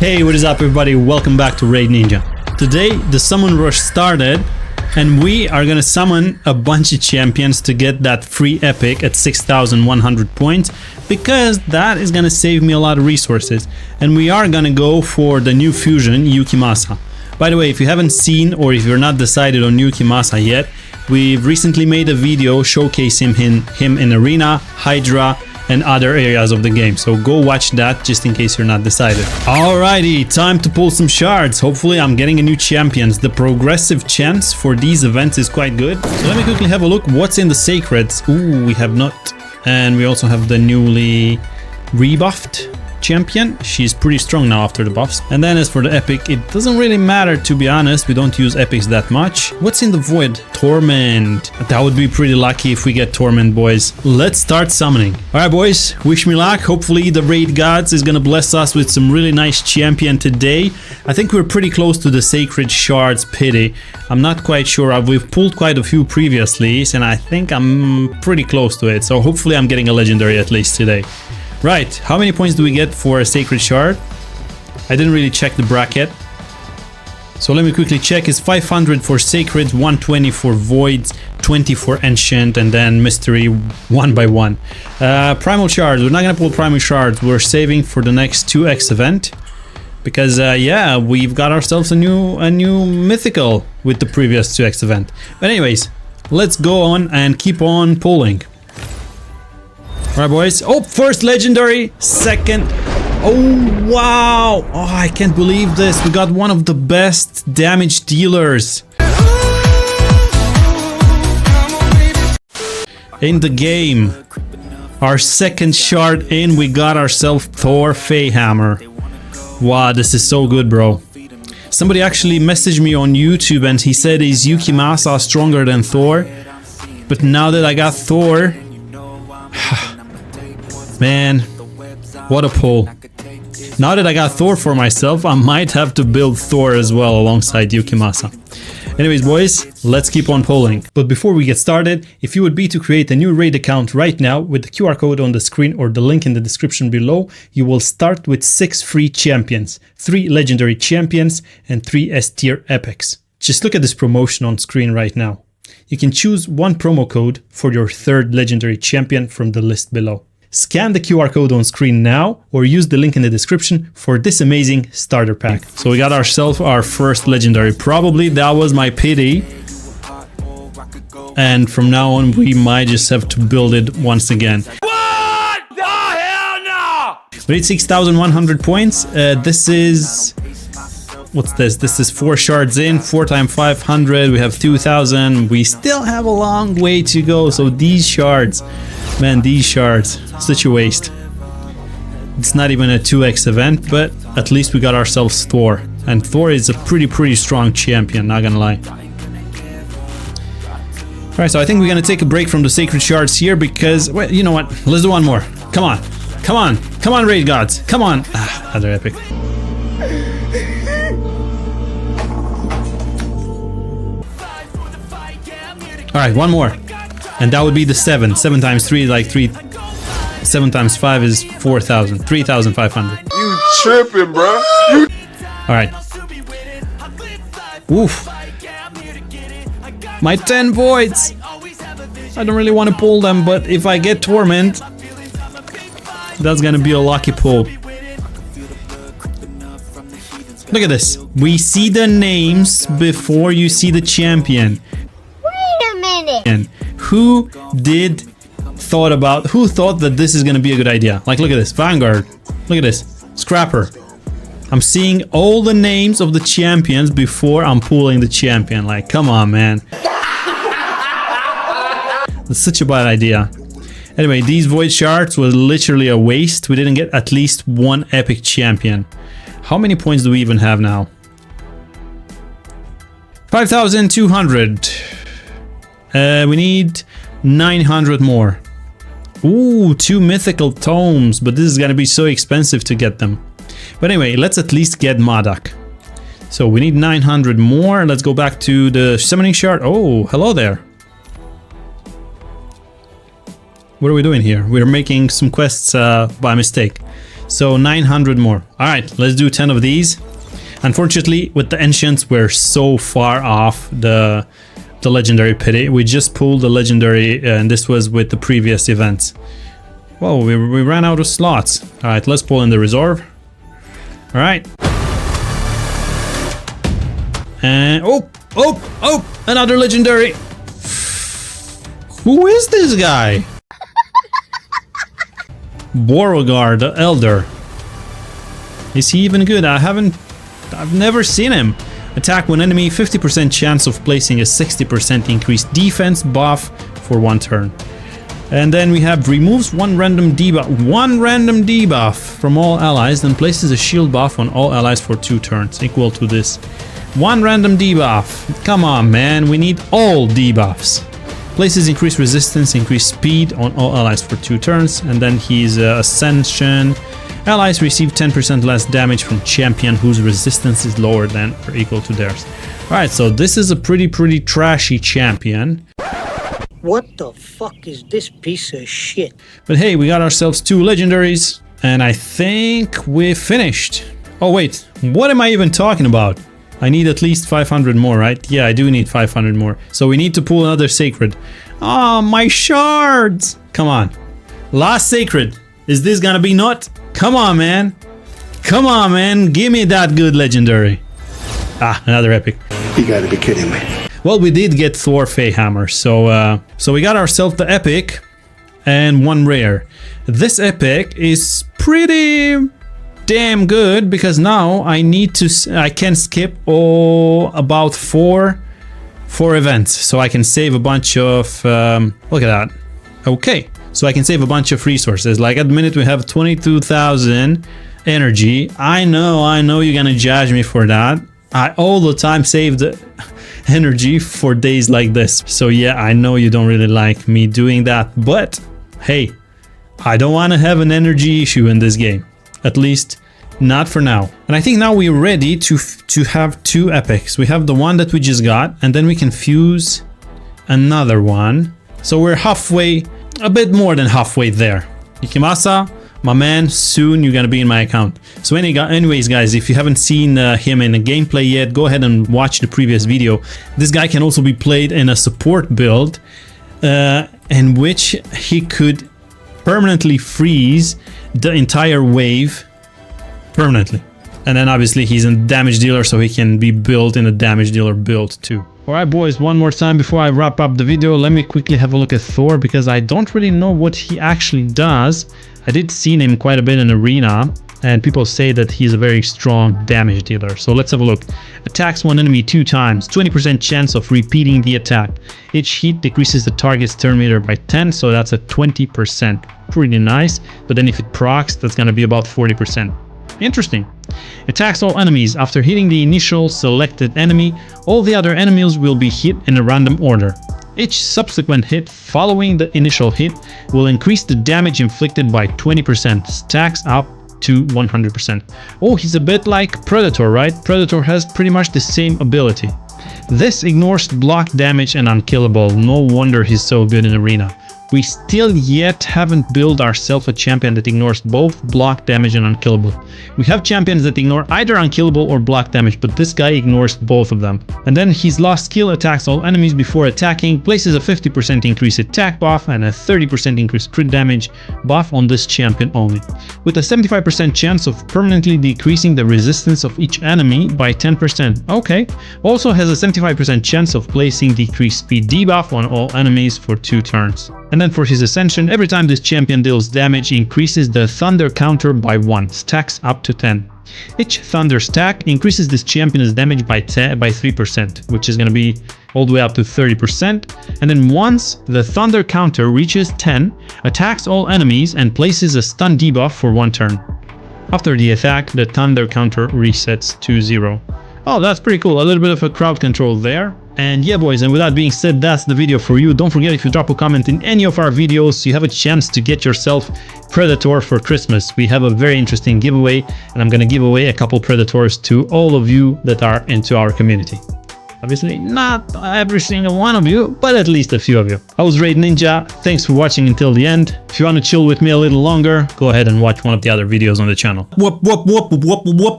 Hey, what is up everybody? Welcome back to Raid Ninja. Today the summon rush started and we are gonna summon a bunch of champions to get that free epic at 6,100 points, because that is gonna save me a lot of resources. And we are gonna go for the new fusion Yukimasa. By the way, if you haven't seen or if you're not decided on Yukimasa yet, we've recently made a video showcasing him in Arena, Hydra and other areas of the game, so go watch that just in case you're not decided. Alrighty, time to pull some shards. Hopefully I'm getting a new champions. The progressive chance for these events is quite good. So let me quickly have a look what's in the sacreds. Ooh, we have not. And we also have the newly rebuffed champion. She's pretty strong now after the buffs. And then as for the epic, it doesn't really matter, to be honest. We don't use epics that much. What's in the void? Torment. That would be pretty lucky if we get Torment, boys. Let's start summoning. Alright boys, wish me luck. Hopefully the raid gods is gonna bless us with some really nice champion today. I think we're pretty close to the sacred shards pity. I'm not quite sure. We've pulled quite a few previously and I think I'm pretty close to it. So hopefully I'm getting a legendary at least today. Right, how many points do we get for a sacred shard? I didn't really check the bracket. So let me quickly check. It's 500 for sacred, 120 for voids, 20 for ancient, and then mystery one by one. Primal shards, we're not gonna pull primal shards. We're saving for the next 2x event. Because yeah, we've got ourselves a new mythical with the previous 2x event. But anyways, let's go on and keep on pulling. Alright boys, oh, first legendary, second, oh wow, oh I can't believe this, we got one of the best damage dealers in the game. Our second shard in, we got ourselves Thor Feyhammer. Wow, this is so good, bro. Somebody actually messaged me on YouTube and he said, is Yukimasa stronger than Thor? But now that I got Thor, man, what a pull. Now that I got Thor for myself, I might have to build Thor as well alongside Yukimasa. Anyways boys, let's keep on pulling. But before we get started, if you would be to create a new raid account right now with the QR code on the screen or the link in the description below, you will start with 6 free champions, 3 legendary champions and 3 S tier epics. Just look at this promotion on screen right now. You can choose one promo code for your 3rd legendary champion from the list below. Scan the QR code on screen now or use the link in the description for this amazing starter pack. So we got ourselves our first legendary. Probably that was my pity. And from now on we might just have to build it once again. What the hell no! We need 6,100 points. This is... what's this? This is 4 shards in, 4 times 500. We have 2,000. We still have a long way to go. So these shards, man, these shards, such a waste. It's not even a 2x event, but at least we got ourselves Thor. And Thor is a pretty strong champion, not gonna lie. Alright, so I think we're gonna take a break from the sacred shards here because, well, you know what? Let's do one more. Come on. Come on. Come on, raid gods. Come on. Ah, another epic. Alright, one more. And that would be the 7. 7 times 3, like 3. 7 times 5 is 4,000. 3,500. You tripping, bro? Alright. Oof. My 10 voids. I don't really want to pull them, but if I get Torment, that's gonna be a lucky pull. Look at this. We see the names before you see the champion. And who thought that this is gonna be a good idea? Like, look at this, Vanguard, look at this, Scrapper. I'm seeing all the names of the champions before I'm pulling the champion. Like, come on, man. That's such a bad idea. Anyway, these void shards were literally a waste. We didn't get at least one epic champion. How many points do we even have now? 5,200. We need 900 more. Ooh, 2 mythical tomes, but this is gonna be so expensive to get them. But anyway, let's at least get Madak. So we need 900 more. Let's go back to the summoning shard. Oh, hello there. What are we doing here? We're making some quests by mistake. So 900 more. All right, let's do 10 of these. Unfortunately, with the Ancients, we're so far off the Legendary Pity. We just pulled the Legendary, and this was with the previous events. Whoa, we ran out of slots. All right, let's pull in the Reserve. All right. And oh, another Legendary. Who is this guy? Beauregard, the Elder. Is he even good? I've never seen him. Attack one enemy, 50% chance of placing a 60% increased defense buff for 1 turn. And then we have removes one random debuff from all allies, then places a shield buff on all allies for 2 turns, equal to this. 1 random debuff. Come on, man, we need all debuffs. Places increased resistance, increased speed on all allies for 2 turns, and then he's Ascension. Allies receive 10% less damage from champion whose resistance is lower than or equal to theirs. Alright, so this is a pretty trashy champion. What the fuck is this piece of shit? But hey, we got ourselves 2 legendaries, and I think we're finished. Oh wait, what am I even talking about? I need at least 500 more, right? Yeah, I do need 500 more. So we need to pull another Sacred. Ah, my Shards! Come on. Last Sacred. Is this gonna be not? Come on, man. Come on, man. Give me that good Legendary. Ah, another epic. You gotta be kidding me. Well, we did get Thor Feyhammer, so we got ourselves the epic and 1 rare. This epic is pretty damn good because now I can skip about four events, so I can save a bunch of look at that. Okay, so I can save a bunch of resources. Like at the minute we have 22,000 energy. I know you're gonna judge me for that. I all the time save the energy for days like this. So yeah, I know you don't really like me doing that, but hey, I don't want to have an energy issue in this game. At least not for now. And I think now we're ready to have 2 epics. We have the one that we just got, and then we can fuse another one. So we're halfway, a bit more than halfway there. Ikimasa, my man, soon you're gonna be in my account. So anyways guys, if you haven't seen him in a gameplay yet, go ahead and watch the previous video. This guy can also be played in a support build in which he could permanently freeze the entire wave permanently. And then obviously he's a damage dealer, so he can be built in a damage dealer build too. Alright boys, one more time before I wrap up the video, let me quickly have a look at Thor, because I don't really know what he actually does. I did see him quite a bit in Arena, and people say that he's a very strong damage dealer. So let's have a look. Attacks one enemy 2 times, 20% chance of repeating the attack. Each hit decreases the target's turn meter by 10, so that's a 20%. Pretty nice, but then if it procs, that's gonna be about 40%. Interesting. Attacks all enemies. After hitting the initial selected enemy, all the other enemies will be hit in a random order. Each subsequent hit following the initial hit will increase the damage inflicted by 20%, stacks up to 100%. Oh, he's a bit like Predator, right? Predator has pretty much the same ability. This ignores block damage and unkillable. No wonder he's so good in Arena. We still yet haven't built ourselves a champion that ignores both block damage and unkillable. We have champions that ignore either unkillable or block damage, but this guy ignores both of them. And then his last skill attacks all enemies before attacking, places a 50% increased attack buff and a 30% increased crit damage buff on this champion only, with a 75% chance of permanently decreasing the resistance of each enemy by 10%. Okay. Also has a 75% chance of placing decreased speed debuff on all enemies for 2 turns. And then for his Ascension, every time this champion deals damage, increases the Thunder counter by 1, stacks up to 10. Each Thunder stack increases this champion's damage by 3%, which is going to be all the way up to 30%. And then once the Thunder counter reaches 10, attacks all enemies and places a stun debuff for 1 turn. After the attack, the Thunder counter resets to 0. Oh, that's pretty cool. A little bit of a crowd control there. And yeah boys, and with that being said, that's the video for you. Don't forget, if you drop a comment in any of our videos, you have a chance to get yourself Predator for Christmas. We have a very interesting giveaway, and I'm gonna give away a couple Predators to all of you that are into our community. Obviously not every single one of you, but at least a few of you. I was Raid Ninja, thanks for watching until the end. If you want to chill with me a little longer, go ahead and watch one of the other videos on the channel. Whoop, whoop, whoop, whoop, whoop.